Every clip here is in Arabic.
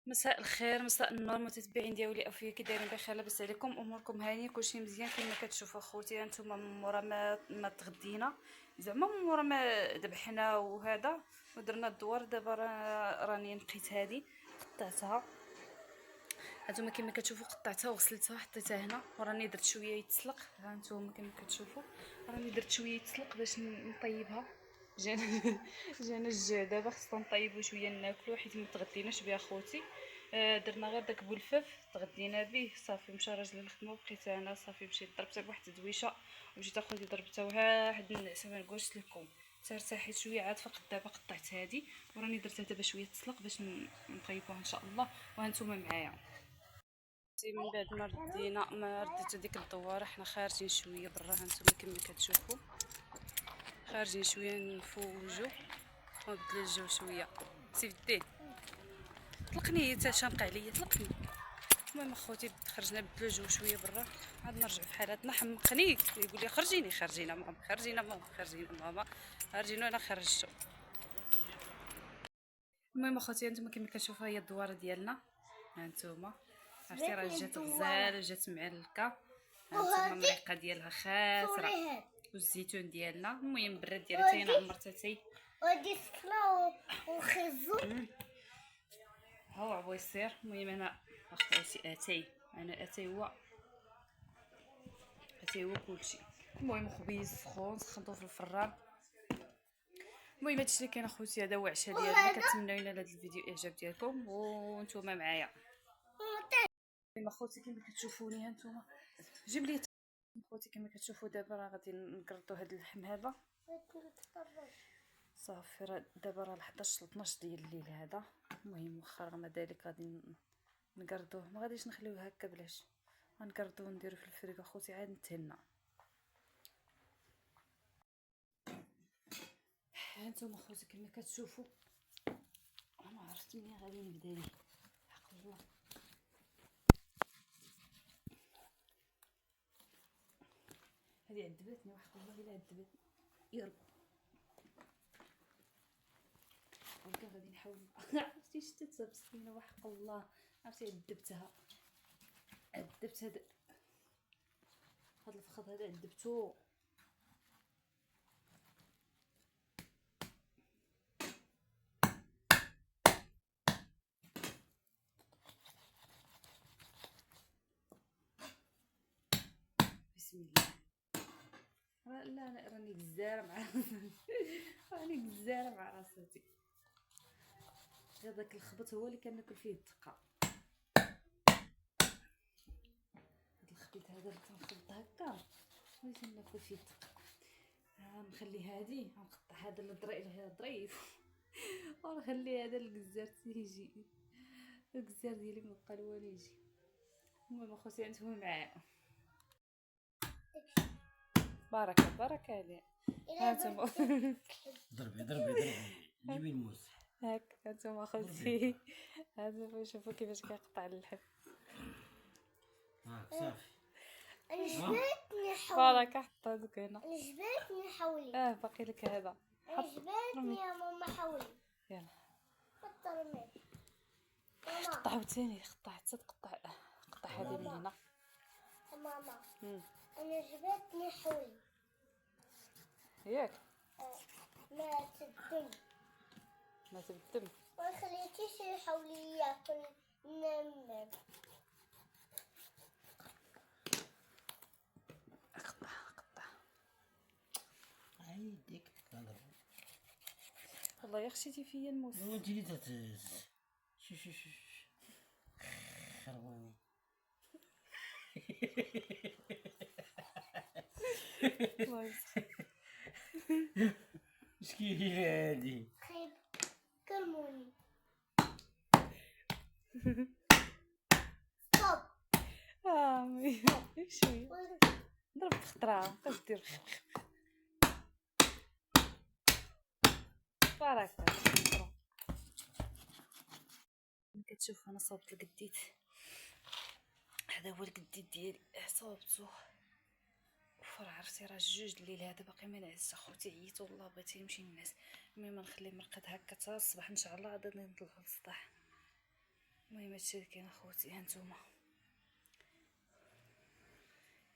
مساء الخير، مساء النور، متتبعين ديالي افيا كي دايرين بخير؟ لاباس عليكم؟ اموركم هانيه؟ كلشي مزيان كما كتشوفوا اخوتي. هانتوما من مورا ما تغدينا، زعما من مورا ما ذبحنا وهذا ودرنا الدوار. دابا راني نقيت هذه، قطعتها. هانتوما كما كتشوفوا قطعتها وغسلتها حطيتها هنا، وراني درت شويه يتسلق. هانتوما كما كتشوفوا راني درت شويه يتسلق باش نطيبها. جانا الجوع دابا، خصنا نطيبو شويه ناكلو حيت ما تغديناش بها خوتي. درنا غير داك بولفاف تغدينا به صافي. مشى راجل للخدمه وبقيت انا صافي. مشيت ضربت بواحد الدويشه ومشيت اخوتي ضربتها واحد النعسه ما نقولش لكم. ترتاحيت شويه عاد فقط. دابا قطعت هذه وراني درتها دابا شويه تسلق باش نطيبوها ان شاء الله. وهانتوما معايا. من بعد ما رديت هذيك الدواره، حنا خارجين شويه برا. هانتوما كما كتشوفوا خارجين شويه نفوجو ونبدلو الجو شويه. سي بدي طلقني حتى شانق عليا، طلقني. المهم اخوتي خرجنا بدلو الجو شويه برا، عاد نرجع في حالاتنا. حمقني يقول لي خرجينا ماما، خرجينا ماما، خرجينا. انا خرجتو. المهم اخوتي انتما كما كتشوفوا هي الدواره ديالنا. هانتوما عرفتي راه جات غزاله، جات معلكه. هانتوما المريقه ديالها خاسره والزيتون ديالنا. المهم براد ديالها حتى انا عمرتها ودي سكلا وخزو ها هو عبويصير. المهم انا اخوتي اتاي هو كلشي. المهم خبيز سخون سخنتو في الفران. المهم هادشي اللي كاين اخوتي، هذا هو العشاء ديالنا. كنتمنوا لنا هذا الفيديو اعجاب ديالكم وانتم معايا. المهم اخوتي كما كتشوفوني هانتوما جيب لي اخوتي كما كتشوفوا دابا راه غادي نقرطوا هذا اللحم هذا صافي. راه دابا راه 11 12 ديال الليل هذا. المهم واخا رغم ذلك غادي نقردوه، ما غاديش نخليوه هكا بلاش، غنقردوه ونديرو في الفريكو اخوتي عاد نتهنى. هانتوما اخوتي كما كتشوفوا انا عرفت منين غادي نبدا ليه. حق الله هذه عذبتني، وحق الله الا عذبتني يا رب. ولكن غادي نحاول. عرفتي شتتها مسكينه وحق الله، عرفتي عذبتها. عذبت هذا الفخذ هذا عذبتو. بسم الله. لا انا راني جزاره مع راني جزاره مع راساتي. هذاك الخبط هو اللي كناكل فيه الدقه. هذا الخبيط هذا اللي كنخبط هكا هو اللي كناكل فيه الدقه. نخلي هذه غنقطع هذا الظريف ونخلي هذا الجزار تيجي. الجزار ديالي من القلوان يجي. المهم اخوتي انتم معايا. بركه عليه. هانتوما ضربي جيبي الموس هاك. هانتوما اخوتي هانتوما شوفوا كيفاش كيقطع اللحم. صافي. جبتني بركه حطها دوك هنا. جبتني حولي. باقي لك هذا. جبتني يا ماما حولي. يلا حط رمي. قطع عاوتاني، حتى تقطع. قطع هذه من هنا. ماما انا جبتني حولي ياك ما تبدل ما تبدل. ما خليتيش الحولي ياكل نمر. قطع عيدك والله يا خشيتي فيا الموس. هو انت اللي شو خرباني. الله يسخر. مسكين هادي خيب كرموني. ستوب. شويه ضرب خطره بقاش دير. بركه كتشوف انا صوبت القديد. هذا هو القديد ديالي صوبته. فرا عرفتي راه 2 الليل هذا باقي ما نعس اخوتي. عييت والله بغيت نمشي نعس. المهم نخليه مرقد هكا حتى الصباح ان شاء الله غادي نطلعو للسطح. المهم هادشي اللي كاين اخوتي. هانتوما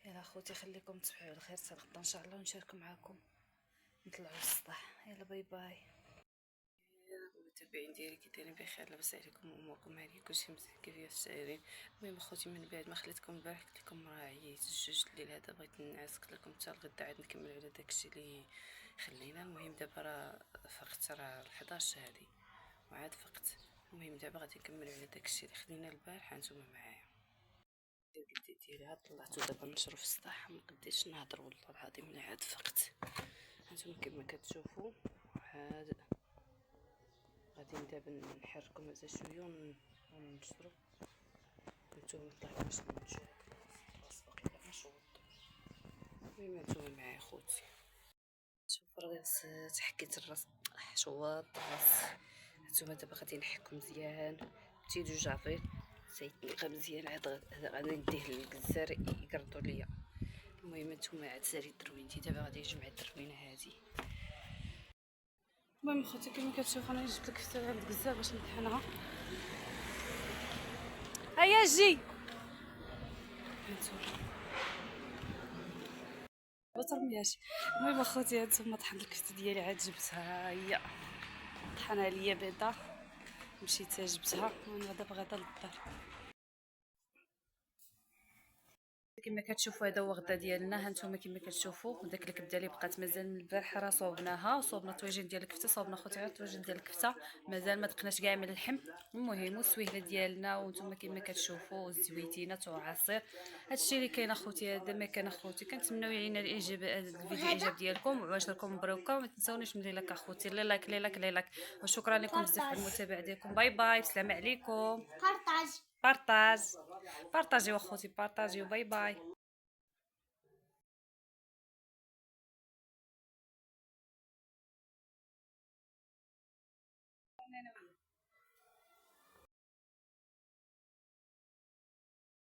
يلا اخوتي، خليكم تصبحوا على خير حتى غدا ان شاء الله، ونشارك معكم نطلعوا للسطح. يلا باي باي. المتابعين ديالي كي دايرين بخير؟ لاباس عليكم اموركم؟ هادي كلشي مزيان كيفاش دايرين؟ المهم اخوتي، من بعد ما خليتكم البارح قلت لكم راه عييت الجوج الليل هذا، بغيت نعس، قلت لكم حتى الغدا عاد نكمل على داكشي اللي خلينا. المهم دابا راه فقت، راه 11 هادي وعاد فقت. المهم دابا غادي نكمل على داكشي اللي خلينا البارح. هانتوما معايا القد ديالي عاد طلعتو دابا نشرو في السطح، مقديتش نهضر والله العظيم الا عاد فقت. هانتوما كما كتشوفوا عاد غادي دابا نحركو مزال شويه ونشرو. هانتوما طلعت باش نشوف الراس باقي مشوط. المهم هانتوما معايا خوتي، شوف الراس تحكيت الراس شواط الراس. هانتوما دابا غادي نحكو مزيان بتيدو جافيل، زيت نقى مزيان، عاد غادي نديه للكزار يقردو ليا. المهم هانتوما عاد سالي الدروينتي، دابا غادي نجمع الدروينه هادي. المهم خوتي كما كتشوفوا انا جبت الكفته عند الكزار باش نطحنها. هيا جي وترمياش. المهم اخوتي هانتوما طحن الكفته ديالي، عاد جبتها هي طحنها ليا بيضه، مشيت جبتها وانا دابا غادا للدار. كما كتشوفوا هذا هو غدا ديالنا. هانتوما كما كتشوفوا داك الكبده اللي بقات مازال من البارح راه صوبناها، صوبنا الطواجن ديال الكفته، صوبنا خوتي غير الطواجن ديال الكفته، مازال ما دقناش كاع من اللحم. المهم والسويهله ديالنا وانتم كما كتشوفوا الزويتينات وعصير. هادشي اللي كاين اخوتي، هذا ما كان اخوتي. كنتمناو علينا الاعجاب، هذا الفيديو اعجاب ديالكم وعجبكم مبروكه، وما تنساونيش من لايك اخوتي، لايك. وشكرا لكم بزاف على المتابعه ديالكم. باي باي، السلام عليكم. بارطاج. بارطاجيو اخوتي، بارطاجيو. باي باي.